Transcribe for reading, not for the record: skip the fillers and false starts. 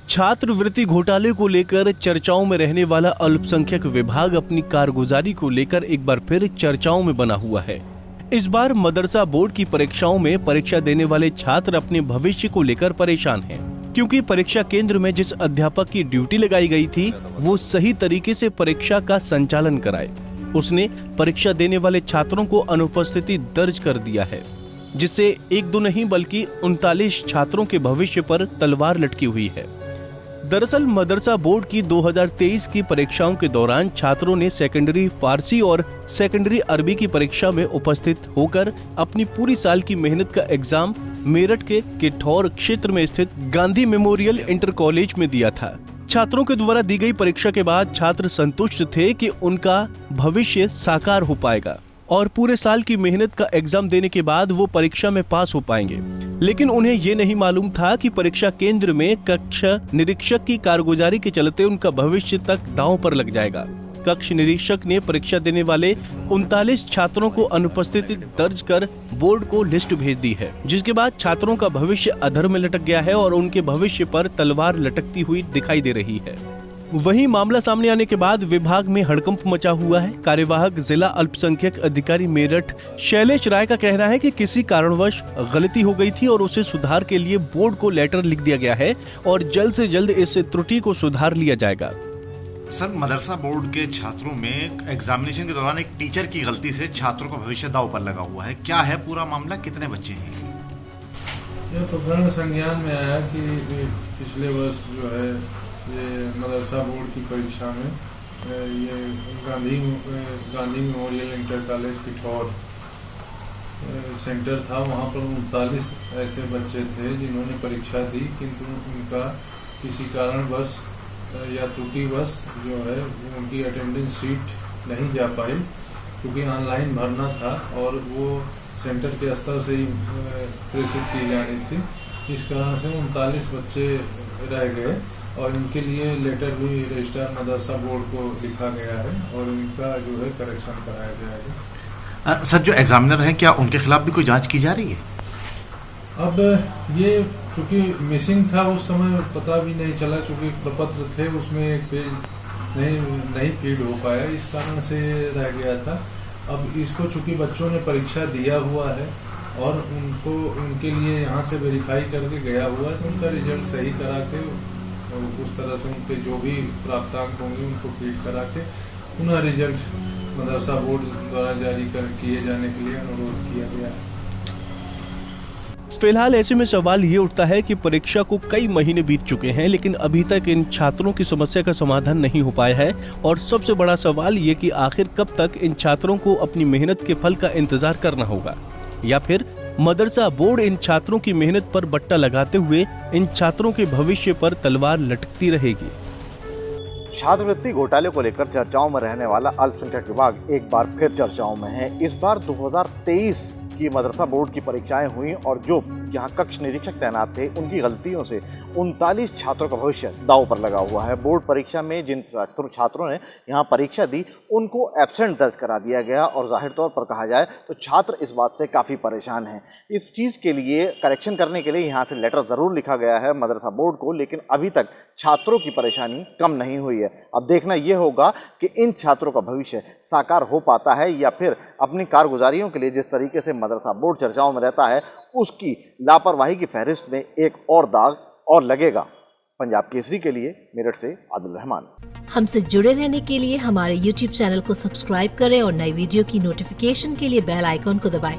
छात्रवृत्ति घोटाले को लेकर चर्चाओं में रहने वाला अल्पसंख्यक विभाग अपनी कारगुजारी को लेकर एक बार फिर चर्चाओं में बना हुआ है। इस बार मदरसा बोर्ड की परीक्षाओं में परीक्षा देने वाले छात्र अपने भविष्य को लेकर परेशान हैं, क्योंकि परीक्षा केंद्र में जिस अध्यापक की ड्यूटी लगाई गई थी वो सही तरीके से परीक्षा का संचालन कराए, उसने परीक्षा देने वाले छात्रों को अनुपस्थिति दर्ज कर दिया है, जिससे एक दो नहीं बल्कि 39 छात्रों के भविष्य पर तलवार लटकी हुई है। दरअसल मदरसा बोर्ड की 2023 की परीक्षाओं के दौरान छात्रों ने सेकेंडरी फारसी और सेकेंडरी अरबी की परीक्षा में उपस्थित होकर अपनी पूरी साल की मेहनत का एग्जाम मेरठ के किठौर क्षेत्र में स्थित गांधी मेमोरियल इंटर कॉलेज में दिया था। छात्रों के द्वारा दी गई परीक्षा के बाद छात्र संतुष्ट थे कि उनका भविष्य साकार हो पाएगा और पूरे साल की मेहनत का एग्जाम देने के बाद वो परीक्षा में पास हो पाएंगे। लेकिन उन्हें ये नहीं मालूम था कि परीक्षा केंद्र में कक्षा निरीक्षक की कारगुजारी के चलते उनका भविष्य तक दांव पर लग जाएगा। कक्ष निरीक्षक ने परीक्षा देने वाले 39 छात्रों को अनुपस्थिति दर्ज कर बोर्ड को लिस्ट भेज दी है, जिसके बाद छात्रों का भविष्य अधर में लटक गया है और उनके भविष्य पर तलवार लटकती हुई दिखाई दे रही है। वहीं मामला सामने आने के बाद विभाग में हड़कंप मचा हुआ है। कार्यवाहक जिला अल्पसंख्यक अधिकारी मेरठ शैलेश राय का कहना है कि किसी कारणवश गलती हो गई थी और उसे सुधार के लिए बोर्ड को लेटर लिख दिया गया है और जल्द से जल्द इस त्रुटि को सुधार लिया जाएगा। सर, मदरसा बोर्ड के छात्रों में एग्जामिनेशन के दौरान एक टीचर की गलती से छात्रों का भविष्य दांव पर लगा हुआ है। क्या है पूरा मामला, कितने बच्चे हैं? यह प्रकरण संज्ञान में आया कि पिछले वर्ष जो है ये मदरसा बोर्ड की परीक्षा में ये Gandhi memorial inter college Kithaur centre था। वहाँ पर 39 ऐसे बच्चे थे जिन्होंने परीक्षा दी, किंतु उनका किसी कारणवश या त्रुटिवश जो है उनकी अटेंडेंस शीट नहीं जा पाई, क्योंकि ऑनलाइन भरना था और वो सेंटर के स्तर से ही प्रेषित की जानी थी। इस कारण से 39 बच्चे रह गए और इनके लिए लेटर भी रजिस्ट्रार मदरसा बोर्ड को लिखा गया है और इनका जो है करेक्शन कराया जाएगा। सर, जो एग्जामिनर हैं क्या उनके खिलाफ भी कोई जांच की जा रही है? अब ये चूंकि मिसिंग था उस समय पता भी नहीं चला, चूंकि प्रपत्र थे उसमें एक पेज नहीं फीड हो पाया, इस कारण से रह गया था। अब इसको चूंकि बच्चों ने परीक्षा दिया हुआ है और उनको उनके लिए यहाँ से वेरीफाई करके गया हुआ है, तो उनका रिजल्ट सही करा के उस तरह से उनके जो भी प्राप्तांक होंगे उनको फीड करा के पुनः रिजल्ट मदरसा बोर्ड द्वारा जारी किए जाने के लिए अनुरोध किया गया है। फिलहाल ऐसे में सवाल ये उठता है कि परीक्षा को कई महीने बीत चुके हैं, लेकिन अभी तक इन छात्रों की समस्या का समाधान नहीं हो पाया है और सबसे बड़ा सवाल ये कि आखिर कब तक इन छात्रों को अपनी मेहनत के फल का इंतजार करना होगा, या फिर मदरसा बोर्ड इन छात्रों की मेहनत पर बट्टा लगाते हुए इन छात्रों के भविष्य पर तलवार लटकती रहेगी। छात्रवृत्ति घोटाले को लेकर चर्चाओं में रहने वाला अल्पसंख्यक विभाग एक बार फिर चर्चाओं में है। इस बार 2023 की मदरसा बोर्ड की परीक्षाएं हुई और जो यहाँ कक्ष निरीक्षक तैनात थे उनकी गलतियों से 39 छात्रों का भविष्य दांव पर लगा हुआ है। बोर्ड परीक्षा में जिन छात्रों ने यहाँ परीक्षा दी उनको एब्सेंट दर्ज करा दिया गया और जाहिर तौर पर कहा जाए तो छात्र इस बात से काफ़ी परेशान हैं। इस चीज़ के लिए करेक्शन करने के लिए यहाँ से लेटर ज़रूर लिखा गया है मदरसा बोर्ड को, लेकिन अभी तक छात्रों की परेशानी कम नहीं हुई है। अब देखना ये होगा कि इन छात्रों का भविष्य साकार हो पाता है या फिर अपनी कारगुजारियों के लिए जिस तरीके से मदरसा बोर्ड चर्चाओं में रहता है उसकी लापरवाही की फहरिस्त में एक और दाग और लगेगा। पंजाब केसरी के लिए मेरठ से आदिल रहमान। हमसे जुड़े रहने के लिए हमारे YouTube चैनल को सब्सक्राइब करें और नई वीडियो की नोटिफिकेशन के लिए बेल आइकॉन को दबाएं।